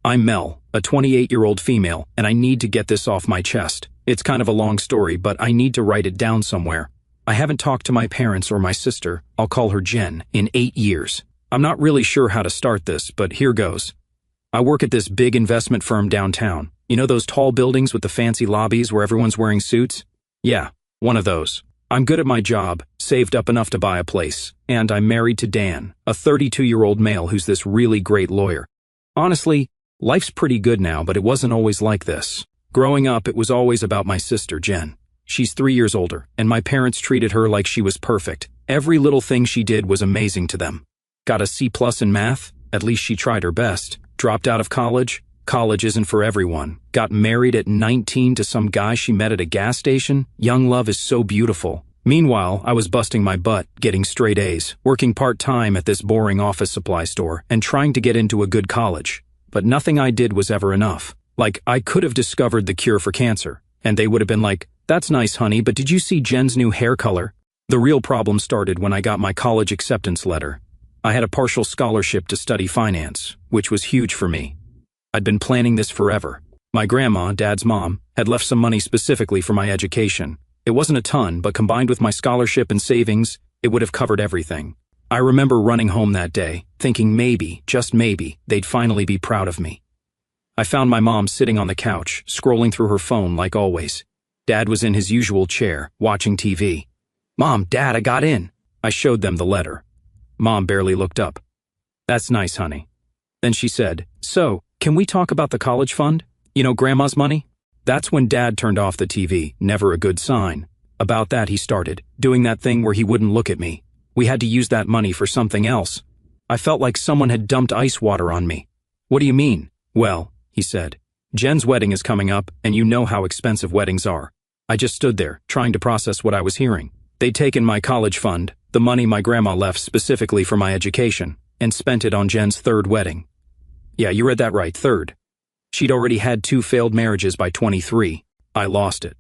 I'm Mel, a 28-year-old female, and I need to get this off my chest. It's kind of a long story, but I need to write it down somewhere. I haven't talked to my parents or my sister, I'll call her Jen, in 8 years. I'm not really sure how to start this, but here goes. I work at this big investment firm downtown. You know those tall buildings with the fancy lobbies where everyone's wearing suits? Yeah, one of those. I'm good at my job, saved up enough to buy a place, and I'm married to Dan, a 32-year-old male who's this really great lawyer. Honestly, life's pretty good now, but it wasn't always like this. Growing up, it was always about my sister, Jen. She's 3 years older, and my parents treated her like she was perfect. Every little thing she did was amazing to them. Got a C+ in math? At least she tried her best. Dropped out of college? College isn't for everyone. Got married at 19 to some guy she met at a gas station? Young love is so beautiful. Meanwhile, I was busting my butt, getting straight A's, working part-time at this boring office supply store, and trying to get into a good college. But nothing I did was ever enough. Like, I could have discovered the cure for cancer, and they would have been like, "That's nice, honey, but did you see Jen's new hair color?" The real problem started when I got my college acceptance letter. I had a partial scholarship to study finance, which was huge for me. I'd been planning this forever. My grandma, Dad's mom, had left some money specifically for my education. It wasn't a ton, but combined with my scholarship and savings, it would have covered everything. I remember running home that day, thinking maybe, just maybe, they'd finally be proud of me. I found my mom sitting on the couch, scrolling through her phone like always. Dad was in his usual chair, watching TV. "Mom, Dad, I got in." I showed them the letter. Mom barely looked up. "That's nice, honey." Then she said, "So, can we talk about the college fund? You know, Grandma's money?" That's when Dad turned off the TV, never a good sign. About that he started, doing that thing where he wouldn't look at me. We had to use that money for something else. I felt like someone had dumped ice water on me. "What do you mean?" "Well," he said, "Jen's wedding is coming up, and you know how expensive weddings are." I just stood there, trying to process what I was hearing. They'd taken my college fund, the money my grandma left specifically for my education, and spent it on Jen's third wedding. Yeah, you read that right, third. She'd already had 2 failed marriages by 23. I lost it.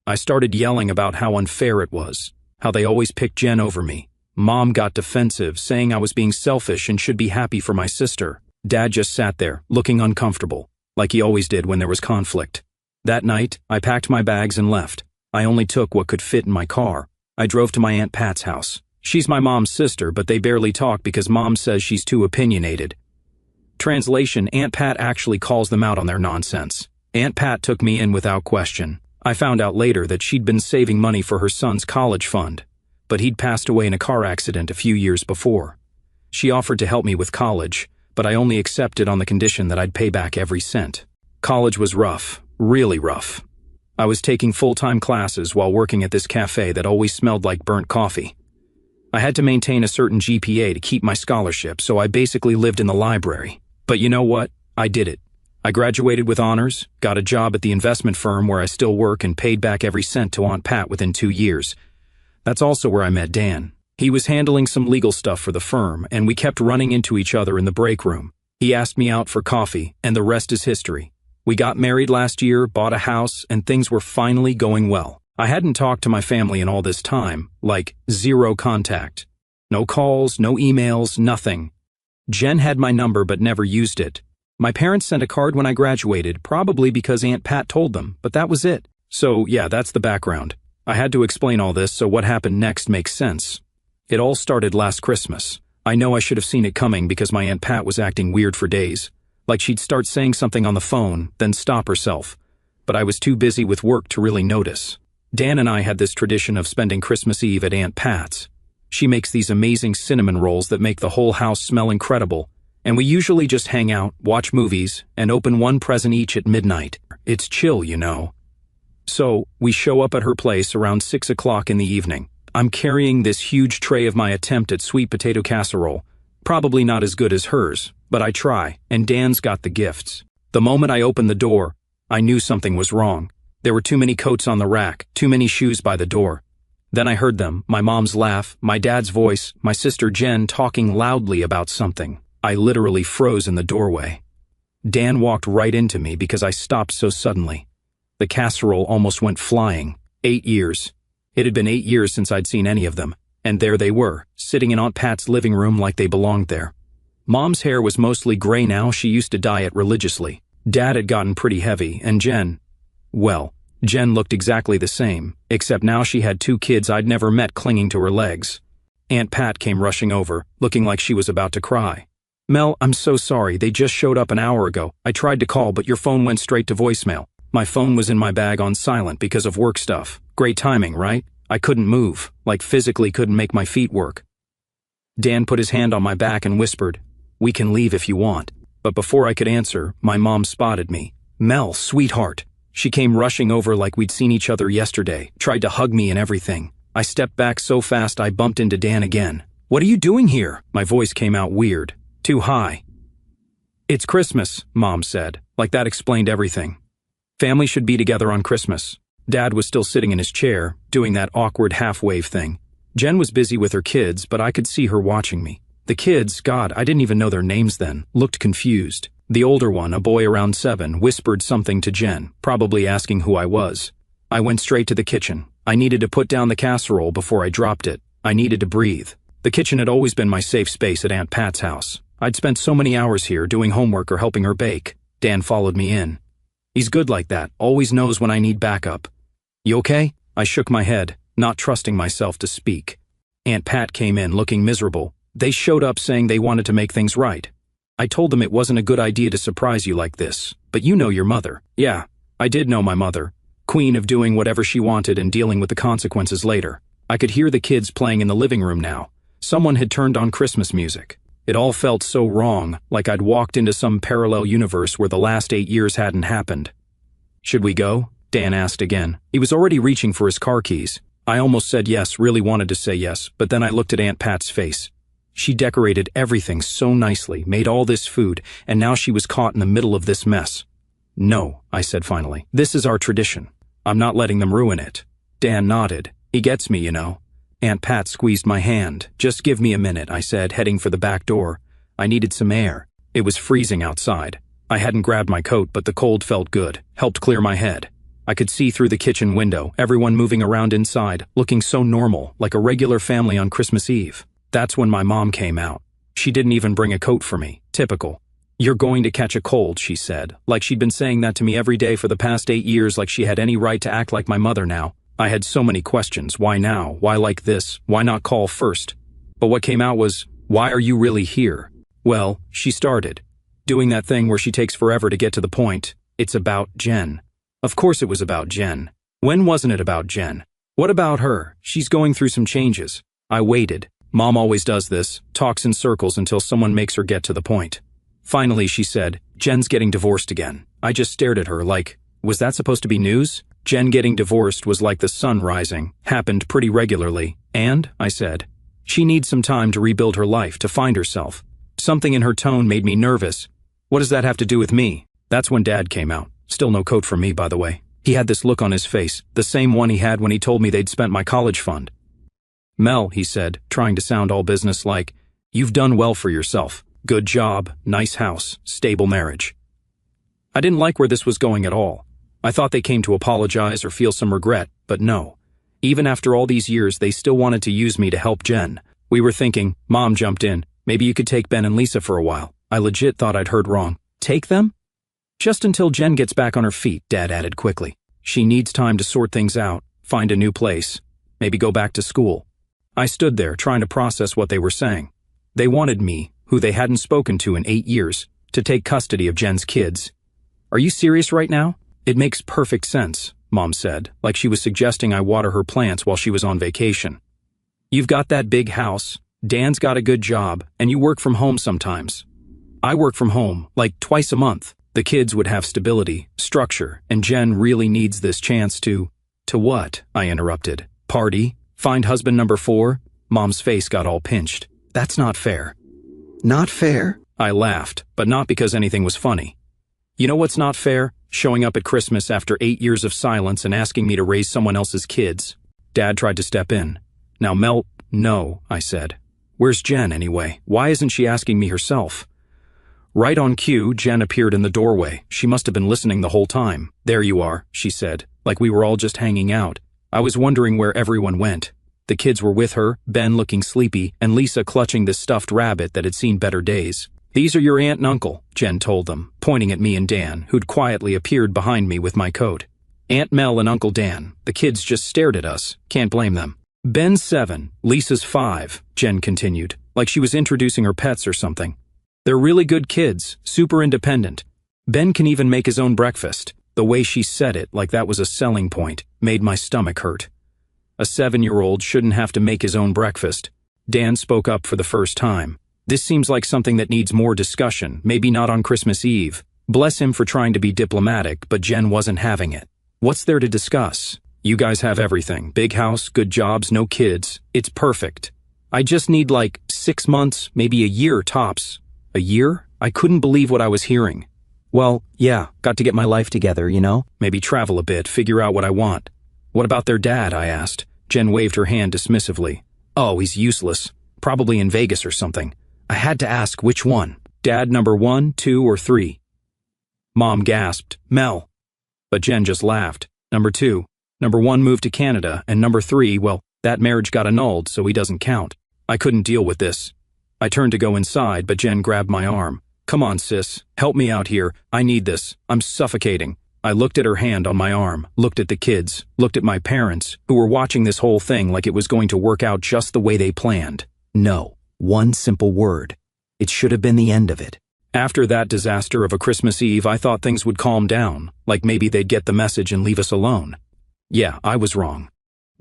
I started yelling about how unfair it was, how they always picked Jen over me. Mom got defensive, saying I was being selfish and should be happy for my sister. Dad just sat there, looking uncomfortable, like he always did when there was conflict. That night, I packed my bags and left. I only took what could fit in my car. I drove to my Aunt Pat's house. She's my mom's sister, but they barely talk because Mom says she's too opinionated. Translation, Aunt Pat actually calls them out on their nonsense. Aunt Pat took me in without question. I found out later that she'd been saving money for her son's college fund, but he'd passed away in a car accident a few years before. She offered to help me with college, but I only accepted on the condition that I'd pay back every cent. College was rough, really rough. I was taking full-time classes while working at this cafe that always smelled like burnt coffee. I had to maintain a certain GPA to keep my scholarship, so I basically lived in the library. But you know what? I did it. I graduated with honors, got a job at the investment firm where I still work, and paid back every cent to Aunt Pat within 2 years. That's also where I met Dan. He was handling some legal stuff for the firm, and we kept running into each other in the break room. He asked me out for coffee, and the rest is history. We got married last year, bought a house, and things were finally going well. I hadn't talked to my family in all this time, like 0 contact. No calls, no emails, nothing. Jen had my number but never used it. My parents sent a card when I graduated, probably because Aunt Pat told them, but that was it. So yeah, that's the background. I had to explain all this so what happened next makes sense. It all started last Christmas. I know I should have seen it coming because my Aunt Pat was acting weird for days. Like she'd start saying something on the phone, then stop herself. But I was too busy with work to really notice. Dan and I had this tradition of spending Christmas Eve at Aunt Pat's. She makes these amazing cinnamon rolls that make the whole house smell incredible, and we usually just hang out, watch movies, and open one present each at midnight. It's chill, you know. So, we show up at her place around 6 o'clock in the evening. I'm carrying this huge tray of my attempt at sweet potato casserole. Probably not as good as hers, but I try, and Dan's got the gifts. The moment I opened the door, I knew something was wrong. There were too many coats on the rack, too many shoes by the door. Then I heard them, my mom's laugh, my dad's voice, my sister Jen talking loudly about something. I literally froze in the doorway. Dan walked right into me because I stopped so suddenly. The casserole almost went flying. 8 years. It had been 8 years since I'd seen any of them, and there they were, sitting in Aunt Pat's living room like they belonged there. Mom's hair was mostly gray now. She used to dye it religiously. Dad had gotten pretty heavy, and Jen looked exactly the same, except now she had 2 kids I'd never met clinging to her legs. Aunt Pat came rushing over, looking like she was about to cry. "Mel, I'm so sorry. They just showed up an hour ago. I tried to call, but your phone went straight to voicemail. My phone was in my bag on silent because of work stuff. Great timing, right? I couldn't move, like physically couldn't make my feet work." Dan put his hand on my back and whispered, "We can leave if you want." But before I could answer, my mom spotted me. "Mel, sweetheart." She came rushing over like we'd seen each other yesterday, tried to hug me and everything. I stepped back so fast I bumped into Dan again. "What are you doing here?" My voice came out weird. Too high. "It's Christmas," Mom said, like that explained everything. Family should be together on Christmas. Dad was still sitting in his chair, doing that awkward half-wave thing. Jen was busy with her kids, but I could see her watching me. The kids, God, I didn't even know their names then, looked confused. The older one, a boy around 7, whispered something to Jen, probably asking who I was. I went straight to the kitchen. I needed to put down the casserole before I dropped it. I needed to breathe. The kitchen had always been my safe space at Aunt Pat's house. I'd spent so many hours here doing homework or helping her bake. Dan followed me in. He's good like that, always knows when I need backup. "You okay?" I shook my head, not trusting myself to speak. Aunt Pat came in looking miserable. They showed up saying they wanted to make things right. I told them it wasn't a good idea to surprise you like this, but you know your mother. Yeah, I did know my mother. Queen of doing whatever she wanted and dealing with the consequences later. I could hear the kids playing in the living room now. Someone had turned on Christmas music. It all felt so wrong, like I'd walked into some parallel universe where the last 8 years hadn't happened. "Should we go?" Dan asked again. He was already reaching for his car keys. I almost said yes, really wanted to say yes, but then I looked at Aunt Pat's face. She decorated everything so nicely, made all this food, and now she was caught in the middle of this mess. "No," I said finally. "This is our tradition. I'm not letting them ruin it." Dan nodded. He gets me, you know. Aunt Pat squeezed my hand. "Just give me a minute," I said, heading for the back door. I needed some air. It was freezing outside. I hadn't grabbed my coat, but the cold felt good, helped clear my head. I could see through the kitchen window, everyone moving around inside, looking so normal, like a regular family on Christmas Eve. That's when my mom came out. She didn't even bring a coat for me. Typical. "You're going to catch a cold," she said, like she'd been saying that to me every day for the past 8 years, like she had any right to act like my mother now. I had so many questions. Why now? Why like this? Why not call first? But what came out was, "Why are you really here?" Well, she started. Doing that thing where she takes forever to get to the point. It's about Jen. Of course it was about Jen. When wasn't it about Jen? What about her? She's going through some changes. I waited. Mom always does this, talks in circles until someone makes her get to the point. Finally, she said, "Jen's getting divorced again." I just stared at her like, was that supposed to be news? Jen getting divorced was like the sun rising, happened pretty regularly. "And," I said, "she needs some time to rebuild her life, to find herself." Something in her tone made me nervous. "What does that have to do with me?" That's when Dad came out. Still no coat for me, by the way. He had this look on his face, the same one he had when he told me they'd spent my college fund. "Mel," he said, trying to sound all businesslike, "you've done well for yourself. Good job, nice house, stable marriage." I didn't like where this was going at all. I thought they came to apologize or feel some regret, but no. Even after all these years, they still wanted to use me to help Jen. We were thinking, Mom jumped in, "Maybe you could take Ben and Lisa for a while." I legit thought I'd heard wrong. "Take them?" "Just until Jen gets back on her feet," Dad added quickly. "She needs time to sort things out, find a new place, maybe go back to school." I stood there trying to process what they were saying. They wanted me, who they hadn't spoken to in 8 years, to take custody of Jen's kids. "Are you serious right now?" "It makes perfect sense," Mom said, like she was suggesting I water her plants while she was on vacation. "You've got that big house, Dan's got a good job, and you work from home sometimes. I work from home, like twice a month. The kids would have stability, structure, and Jen really needs this chance to..." "To what?" I interrupted. "Party? Find husband number 4? Mom's face got all pinched. "That's not fair." "Not fair?" I laughed, but not because anything was funny. "You know what's not fair? Showing up at Christmas after 8 years of silence and asking me to raise someone else's kids." Dad tried to step in. "Now, Mel..." "No," I said. "Where's Jen, anyway? Why isn't she asking me herself?" Right on cue, Jen appeared in the doorway. She must have been listening the whole time. "There you are," she said, like we were all just hanging out. I was wondering where everyone went. The kids were with her, Ben looking sleepy, and Lisa clutching this stuffed rabbit that had seen better days. "These are your aunt and uncle," Jen told them, pointing at me and Dan, who'd quietly appeared behind me with my coat. Aunt Mel and Uncle Dan. The kids just stared at us. Can't blame them. "Ben's 7, Lisa's 5, Jen continued, like she was introducing her pets or something. "They're really good kids, super independent. Ben can even make his own breakfast." The way she said it, like that was a selling point, made my stomach hurt. A 7-year-old shouldn't have to make his own breakfast. Dan spoke up for the first time. "This seems like something that needs more discussion, maybe not on Christmas Eve." Bless him for trying to be diplomatic, but Jen wasn't having it. "What's there to discuss? You guys have everything. Big house, good jobs, no kids. It's perfect. I just need like 6 months, maybe a year tops." A year? I couldn't believe what I was hearing. "Well, yeah, got to get my life together, you know? Maybe travel a bit, figure out what I want." "What about their dad?" I asked. Jen waved her hand dismissively. "Oh, he's useless. Probably in Vegas or something." I had to ask which one. Dad number 1, 2, or 3? Mom gasped, "Mel." But Jen just laughed. "Number 2. Number 1 moved to Canada, and number 3, well, that marriage got annulled, so he doesn't count." I couldn't deal with this. I turned to go inside, but Jen grabbed my arm. "Come on, sis. Help me out here. I need this. I'm suffocating." I looked at her hand on my arm, looked at the kids, looked at my parents, who were watching this whole thing like it was going to work out just the way they planned. No. One simple word. It should have been the end of it. After that disaster of a Christmas Eve, I thought things would calm down, like maybe they'd get the message and leave us alone. Yeah, I was wrong.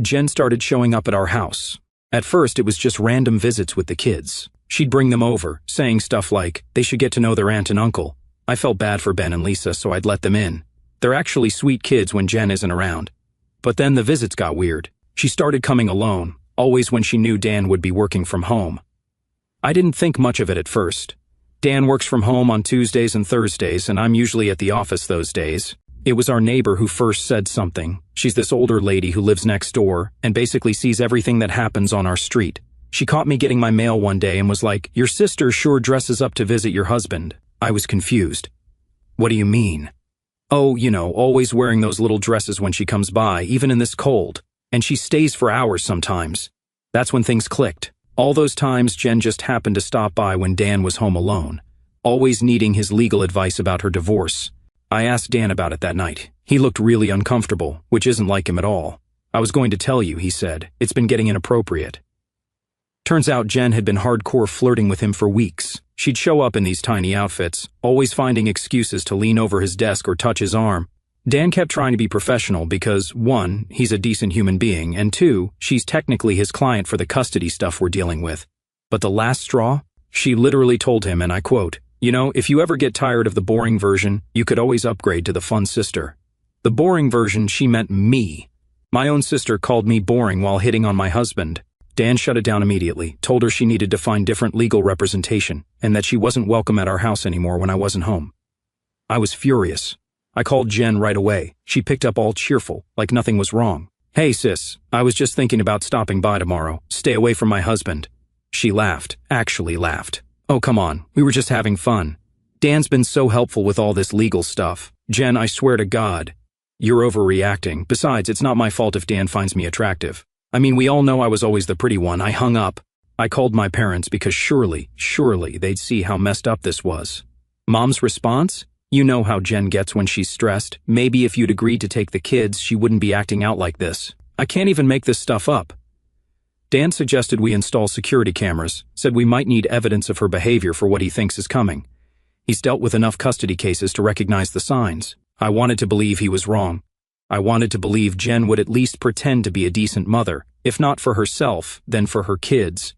Jen started showing up at our house. At first, it was just random visits with the kids. She'd bring them over, saying stuff like, they should get to know their aunt and uncle. I felt bad for Ben and Lisa, so I'd let them in. They're actually sweet kids when Jen isn't around. But then the visits got weird. She started coming alone, always when she knew Dan would be working from home. I didn't think much of it at first. Dan works from home on Tuesdays and Thursdays, and I'm usually at the office those days. It was our neighbor who first said something. She's this older lady who lives next door and basically sees everything that happens on our street. She caught me getting my mail one day and was like, "Your sister sure dresses up to visit your husband." I was confused. "What do you mean?" "Oh, you know, always wearing those little dresses when she comes by, even in this cold. And she stays for hours sometimes." That's when things clicked. All those times Jen just happened to stop by when Dan was home alone, always needing his legal advice about her divorce. I asked Dan about it that night. He looked really uncomfortable, which isn't like him at all. "I was going to tell you," he said. "It's been getting inappropriate." Turns out Jen had been hardcore flirting with him for weeks. She'd show up in these tiny outfits, always finding excuses to lean over his desk or touch his arm. Dan kept trying to be professional because, 1, he's a decent human being, and 2, she's technically his client for the custody stuff we're dealing with. But the last straw? She literally told him, and I quote, "You know, if you ever get tired of the boring version, you could always upgrade to the fun sister." The boring version, she meant me. My own sister called me boring while hitting on my husband. Dan shut it down immediately, told her she needed to find different legal representation, and that she wasn't welcome at our house anymore when I wasn't home. I was furious. I called Jen right away. She picked up all cheerful, like nothing was wrong. "Hey sis, I was just thinking about stopping by tomorrow. Stay away from my husband." She laughed, actually laughed. "Oh, come on, we were just having fun. Dan's been so helpful with all this legal stuff. Jen, I swear to God, you're overreacting. Besides, it's not my fault if Dan finds me attractive. I mean, we all know I was always the pretty one." I hung up. I called my parents because surely they'd see how messed up this was. Mom's response? "You know how Jen gets when she's stressed. Maybe if you'd agreed to take the kids, she wouldn't be acting out like this." I can't even make this stuff up. Dan suggested we install security cameras, said we might need evidence of her behavior for what he thinks is coming. He's dealt with enough custody cases to recognize the signs. I wanted to believe he was wrong. I wanted to believe Jen would at least pretend to be a decent mother, if not for herself, then for her kids.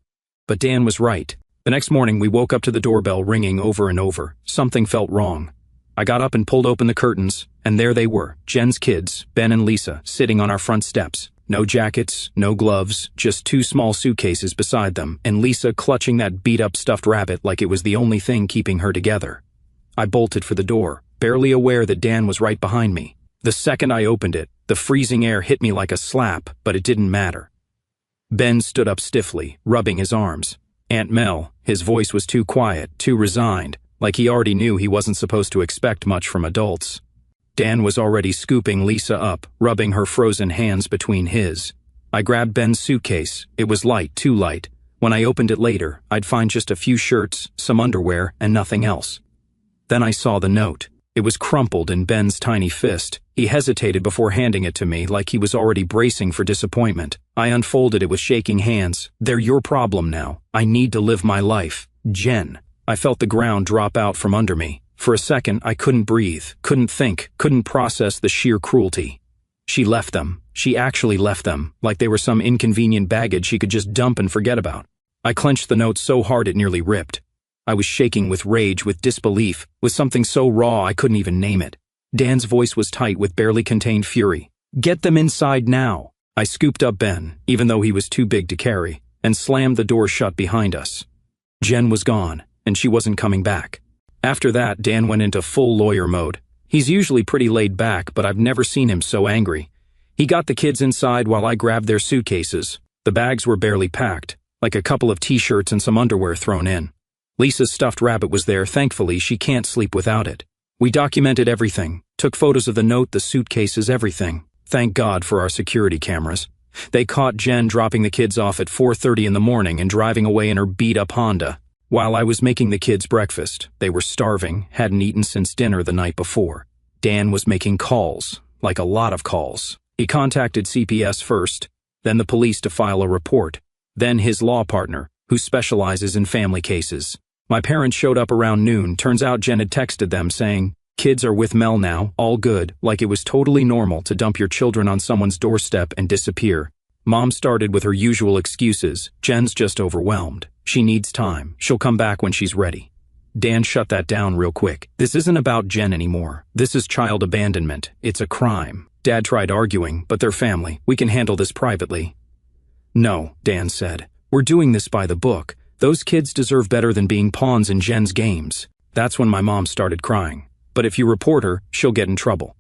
But Dan was right. The next morning we woke up to the doorbell ringing over and over. Something felt wrong. I got up and pulled open the curtains, and there they were, Jen's kids, Ben and Lisa, sitting on our front steps. No jackets, no gloves, just 2 small suitcases beside them, and Lisa clutching that beat-up stuffed rabbit like it was the only thing keeping her together. I bolted for the door, barely aware that Dan was right behind me. The second I opened it, the freezing air hit me like a slap, but it didn't matter. Ben stood up stiffly, rubbing his arms. Aunt Mel, his voice was too quiet, too resigned, like he already knew he wasn't supposed to expect much from adults. Dan was already scooping Lisa up, rubbing her frozen hands between his. I grabbed Ben's suitcase. It was light, too light. When I opened it later, I'd find just a few shirts, some underwear, and nothing else. Then I saw the note. It was crumpled in Ben's tiny fist. He hesitated before handing it to me like he was already bracing for disappointment. I unfolded it with shaking hands. "They're your problem now. I need to live my life. Jen." I felt the ground drop out from under me. For a second, I couldn't breathe, couldn't think, couldn't process the sheer cruelty. She left them. She actually left them, like they were some inconvenient baggage she could just dump and forget about. I clenched the note so hard it nearly ripped. I was shaking with rage, with disbelief, with something so raw I couldn't even name it. Dan's voice was tight with barely contained fury. "Get them inside now." I scooped up Ben, even though he was too big to carry, and slammed the door shut behind us. Jen was gone, and she wasn't coming back. After that, Dan went into full lawyer mode. He's usually pretty laid back, but I've never seen him so angry. He got the kids inside while I grabbed their suitcases. The bags were barely packed, like a couple of t-shirts and some underwear thrown in. Lisa's stuffed rabbit was there. Thankfully, she can't sleep without it. We documented everything, took photos of the note, the suitcases, everything. Thank God for our security cameras. They caught Jen dropping the kids off at 4:30 in the morning and driving away in her beat-up Honda. While I was making the kids breakfast, they were starving, hadn't eaten since dinner the night before. Dan was making calls, like a lot of calls. He contacted CPS first, then the police to file a report, then his law partner, who specializes in family cases. My parents showed up around noon. Turns out Jen had texted them saying, "Kids are with Mel now, all good," like it was totally normal to dump your children on someone's doorstep and disappear. Mom started with her usual excuses. "Jen's just overwhelmed. She needs time. She'll come back when she's ready." Dan shut that down real quick. "This isn't about Jen anymore. This is child abandonment. It's a crime." Dad tried arguing, "But they're family. We can handle this privately." "No," Dan said. "We're doing this by the book. Those kids deserve better than being pawns in Jen's games." That's when my mom started crying. "But if you report her, she'll get in trouble."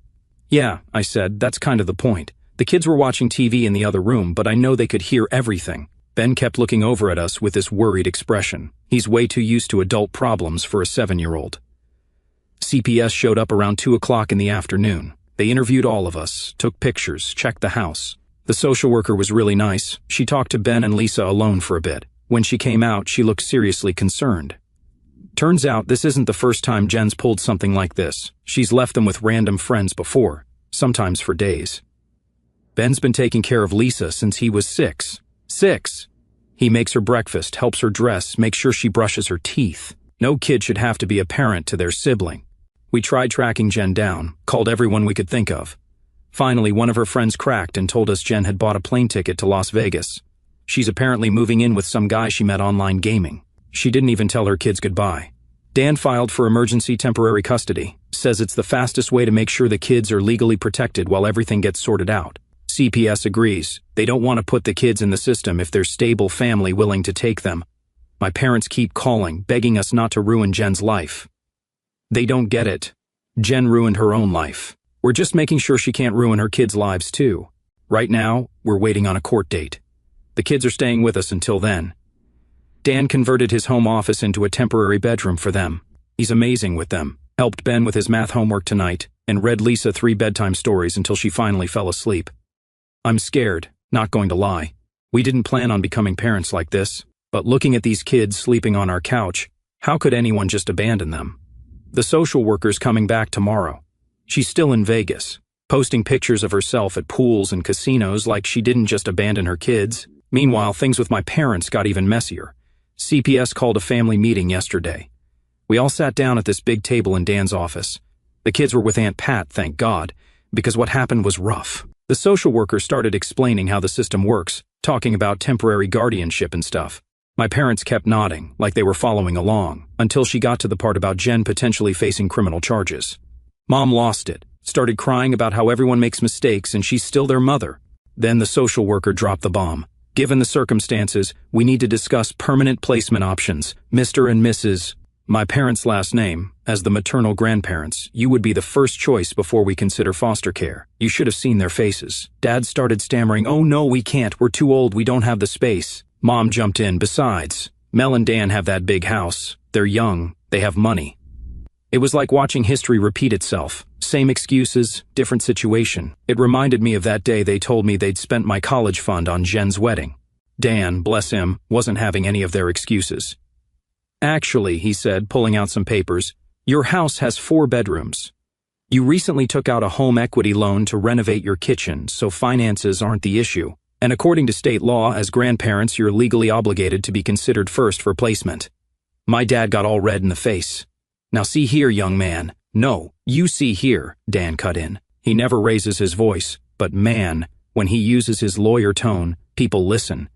"Yeah," I said, "that's kind of the point. The kids were watching TV in the other room, but I know they could hear everything." Ben kept looking over at us with this worried expression. He's way too used to adult problems for a 7-year-old. CPS showed up around 2 o'clock in the afternoon. They interviewed all of us, took pictures, checked the house. The social worker was really nice. She talked to Ben and Lisa alone for a bit. When she came out, she looked seriously concerned. Turns out this isn't the first time Jen's pulled something like this. She's left them with random friends before, sometimes for days. Ben's been taking care of Lisa since he was 6. 6! He makes her breakfast, helps her dress, makes sure she brushes her teeth. No kid should have to be a parent to their sibling. We tried tracking Jen down, called everyone we could think of. Finally, one of her friends cracked and told us Jen had bought a plane ticket to Las Vegas. She's apparently moving in with some guy she met online gaming. She didn't even tell her kids goodbye. Dan filed for emergency temporary custody, says it's the fastest way to make sure the kids are legally protected while everything gets sorted out. CPS agrees. They don't want to put the kids in the system if there's stable family willing to take them. My parents keep calling, begging us not to ruin Jen's life. They don't get it. Jen ruined her own life. We're just making sure she can't ruin her kids' lives too. Right now, we're waiting on a court date. The kids are staying with us until then. Dan converted his home office into a temporary bedroom for them. He's amazing with them. Helped Ben with his math homework tonight, and read Lisa 3 bedtime stories until she finally fell asleep. I'm scared, not going to lie. We didn't plan on becoming parents like this, but looking at these kids sleeping on our couch, how could anyone just abandon them? The social worker's coming back tomorrow. She's still in Vegas, posting pictures of herself at pools and casinos like she didn't just abandon her kids. Meanwhile, things with my parents got even messier. CPS called a family meeting yesterday. We all sat down at this big table in Dan's office. The kids were with Aunt Pat, thank God, because what happened was rough. The social worker started explaining how the system works, talking about temporary guardianship and stuff. My parents kept nodding, like they were following along, until she got to the part about Jen potentially facing criminal charges. Mom lost it, started crying about how everyone makes mistakes and she's still their mother. Then the social worker dropped the bomb. Given the circumstances, we need to discuss permanent placement options. Mr. and Mrs. My parents' last name, as the maternal grandparents, you would be the first choice before we consider foster care. You should have seen their faces. Dad started stammering, "Oh no, we can't. We're too old. We don't have the space." Mom jumped in. "Besides, Mel and Dan have that big house. They're young. They have money." It was like watching history repeat itself. Same excuses, different situation. It reminded me of that day they told me they'd spent my college fund on Jen's wedding. Dan, bless him, wasn't having any of their excuses. Actually, he said, pulling out some papers, your house has 4 bedrooms. You recently took out a home equity loan to renovate your kitchen, so finances aren't the issue. And according to state law, as grandparents, you're legally obligated to be considered first for placement. My dad got all red in the face. Now see here, young man. No, you see here, Dan cut in. He never raises his voice, but man, when he uses his lawyer tone, people listen.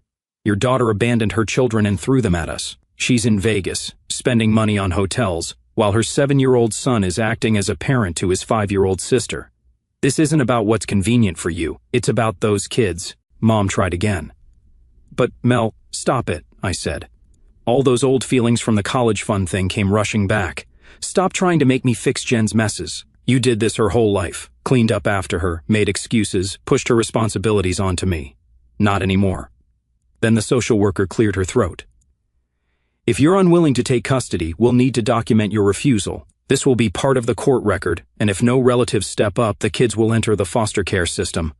Your daughter abandoned her children and threw them at us. She's in Vegas, spending money on hotels, while her 7-year-old son is acting as a parent to his 5-year-old sister. This isn't about what's convenient for you, it's about those kids. Mom tried again. But Mel, stop it, I said. All those old feelings from the college fund thing came rushing back. Stop trying to make me fix Jen's messes. You did this her whole life, cleaned up after her, made excuses, pushed her responsibilities onto me. Not anymore. Then the social worker cleared her throat. If you're unwilling to take custody, we'll need to document your refusal. This will be part of the court record, and if no relatives step up, the kids will enter the foster care system.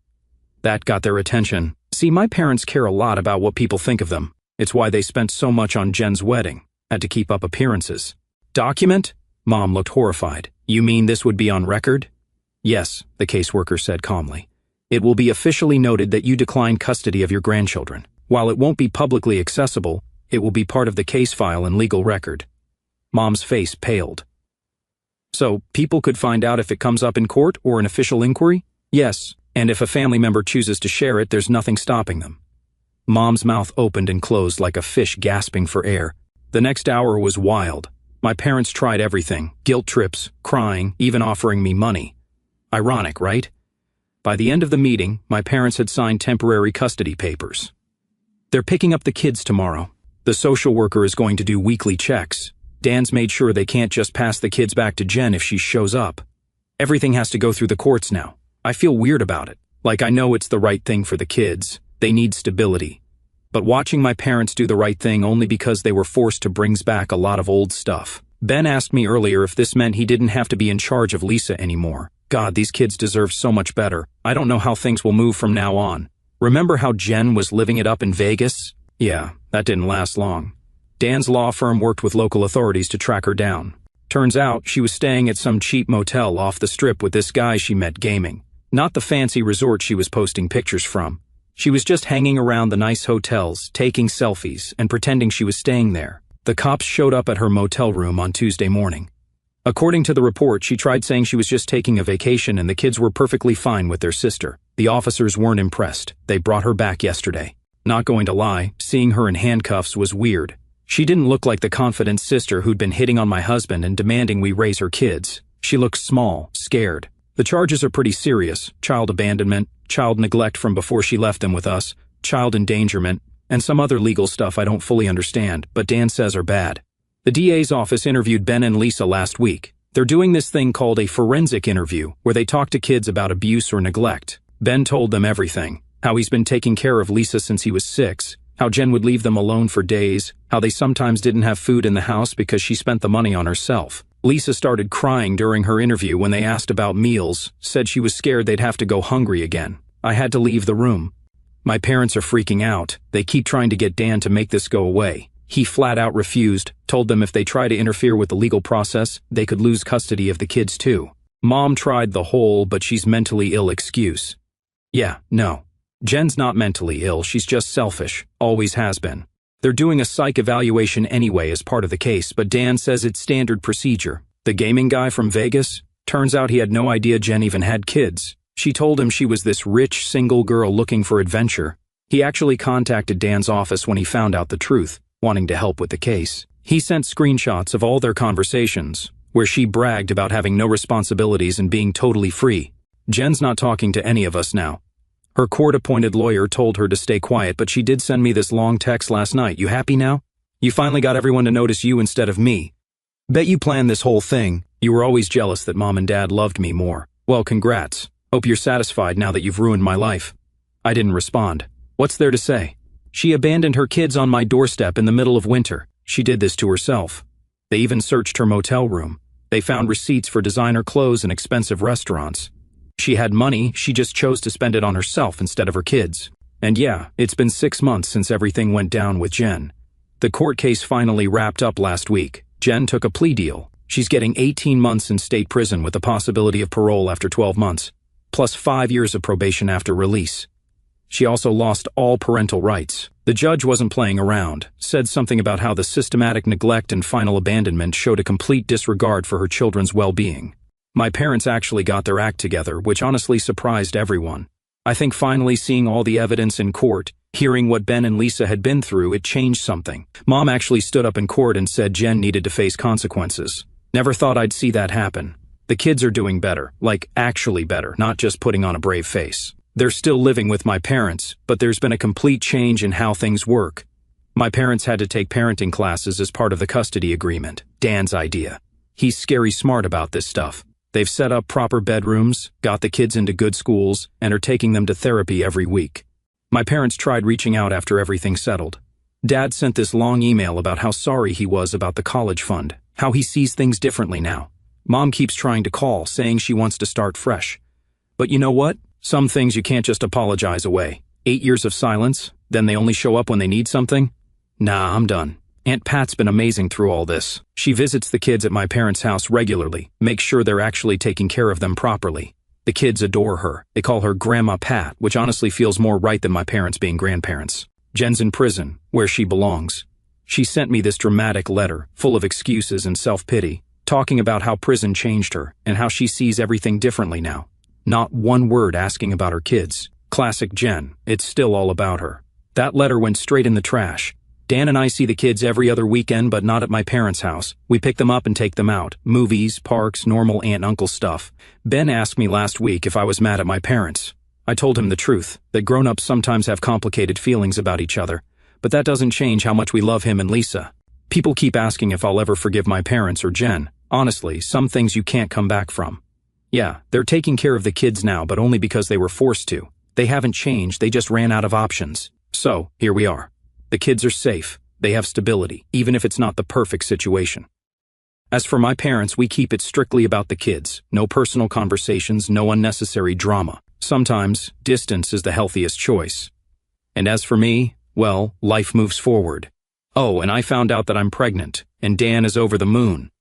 That got their attention. See, my parents care a lot about what people think of them. It's why they spent so much on Jen's wedding. Had to keep up appearances. Document? Mom looked horrified. You mean this would be on record? Yes, the caseworker said calmly. It will be officially noted that you declined custody of your grandchildren. While it won't be publicly accessible, it will be part of the case file and legal record. Mom's face paled. So, people could find out if it comes up in court or an official inquiry? Yes, and if a family member chooses to share it, there's nothing stopping them. Mom's mouth opened and closed like a fish gasping for air. The next hour was wild. My parents tried everything, guilt trips, crying, even offering me money. Ironic, right? By the end of the meeting, my parents had signed temporary custody papers. They're picking up the kids tomorrow. The social worker is going to do weekly checks. Dan's made sure they can't just pass the kids back to Jen if she shows up. Everything has to go through the courts now. I feel weird about it. Like I know it's the right thing for the kids. They need stability. But watching my parents do the right thing only because they were forced to brings back a lot of old stuff. Ben asked me earlier if this meant he didn't have to be in charge of Lisa anymore. God, these kids deserve so much better. I don't know how things will move from now on. Remember how Jen was living it up in Vegas? Yeah, that didn't last long. Dan's law firm worked with local authorities to track her down. Turns out she was staying at some cheap motel off the strip with this guy she met gaming. Not the fancy resort she was posting pictures from. She was just hanging around the nice hotels, taking selfies, and pretending she was staying there. The cops showed up at her motel room on Tuesday morning. According to the report, she tried saying she was just taking a vacation and the kids were perfectly fine with their sister. The officers weren't impressed. They brought her back yesterday. Not going to lie, seeing her in handcuffs was weird. She didn't look like the confident sister who'd been hitting on my husband and demanding we raise her kids. She looked small, scared. The charges are pretty serious: child abandonment, child neglect from before she left them with us, child endangerment, and some other legal stuff I don't fully understand, but Dan says are bad. The DA's office interviewed Ben and Lisa last week. They're doing this thing called a forensic interview, where they talk to kids about abuse or neglect. Ben told them everything. How he's been taking care of Lisa since he was 6, how Jen would leave them alone for days, how they sometimes didn't have food in the house because she spent the money on herself. Lisa started crying during her interview when they asked about meals, said she was scared they'd have to go hungry again. I had to leave the room. My parents are freaking out. They keep trying to get Dan to make this go away. He flat out refused, told them if they try to interfere with the legal process, they could lose custody of the kids too. Mom tried the whole "but she's mentally ill" excuse. Yeah, no. Jen's not mentally ill, she's just selfish, always has been. They're doing a psych evaluation anyway as part of the case, but Dan says it's standard procedure. The gaming guy from Vegas? Turns out he had no idea Jen even had kids. She told him she was this rich, single girl looking for adventure. He actually contacted Dan's office when he found out the truth, wanting to help with the case. He sent screenshots of all their conversations, where she bragged about having no responsibilities and being totally free. Jen's not talking to any of us now. Her court-appointed lawyer told her to stay quiet, but she did send me this long text last night. You happy now? You finally got everyone to notice you instead of me. Bet you planned this whole thing. You were always jealous that Mom and Dad loved me more. Well, congrats. Hope you're satisfied now that you've ruined my life. I didn't respond. What's there to say? She abandoned her kids on my doorstep in the middle of winter. She did this to herself. They even searched her motel room. They found receipts for designer clothes and expensive restaurants. She had money, she just chose to spend it on herself instead of her kids. And yeah, it's been 6 months since everything went down with Jen. The court case finally wrapped up last week. Jen took a plea deal. She's getting 18 months in state prison with the possibility of parole after 12 months, plus 5 years of probation after release. She also lost all parental rights. The judge wasn't playing around, said something about how the systematic neglect and final abandonment showed a complete disregard for her children's well-being. My parents actually got their act together, which honestly surprised everyone. I think finally seeing all the evidence in court, hearing what Ben and Lisa had been through, it changed something. Mom actually stood up in court and said Jen needed to face consequences. Never thought I'd see that happen. The kids are doing better, like actually better, not just putting on a brave face. They're still living with my parents, but there's been a complete change in how things work. My parents had to take parenting classes as part of the custody agreement. Dan's idea. He's scary smart about this stuff. They've set up proper bedrooms, got the kids into good schools, and are taking them to therapy every week. My parents tried reaching out after everything settled. Dad sent this long email about how sorry he was about the college fund, how he sees things differently now. Mom keeps trying to call, saying she wants to start fresh. But you know what? Some things you can't just apologize away. 8 years of silence, then they only show up when they need something? Nah, I'm done. Aunt Pat's been amazing through all this. She visits the kids at my parents' house regularly, makes sure they're actually taking care of them properly. The kids adore her. They call her Grandma Pat, which honestly feels more right than my parents being grandparents. Jen's in prison, where she belongs. She sent me this dramatic letter, full of excuses and self-pity, talking about how prison changed her and how she sees everything differently now. Not one word asking about her kids. Classic Jen, it's still all about her. That letter went straight in the trash. Dan and I see the kids every other weekend, but not at my parents' house. We pick them up and take them out. Movies, parks, normal aunt-uncle stuff. Ben asked me last week if I was mad at my parents. I told him the truth, that grown-ups sometimes have complicated feelings about each other, but that doesn't change how much we love him and Lisa. People keep asking if I'll ever forgive my parents or Jen. Honestly, some things you can't come back from. Yeah, they're taking care of the kids now, but only because they were forced to. They haven't changed, they just ran out of options. So, here we are. The kids are safe. They have stability, even if it's not the perfect situation. As for my parents, we keep it strictly about the kids. No personal conversations, no unnecessary drama. Sometimes, distance is the healthiest choice. And as for me, well, life moves forward. Oh, and I found out that I'm pregnant, and Dan is over the moon.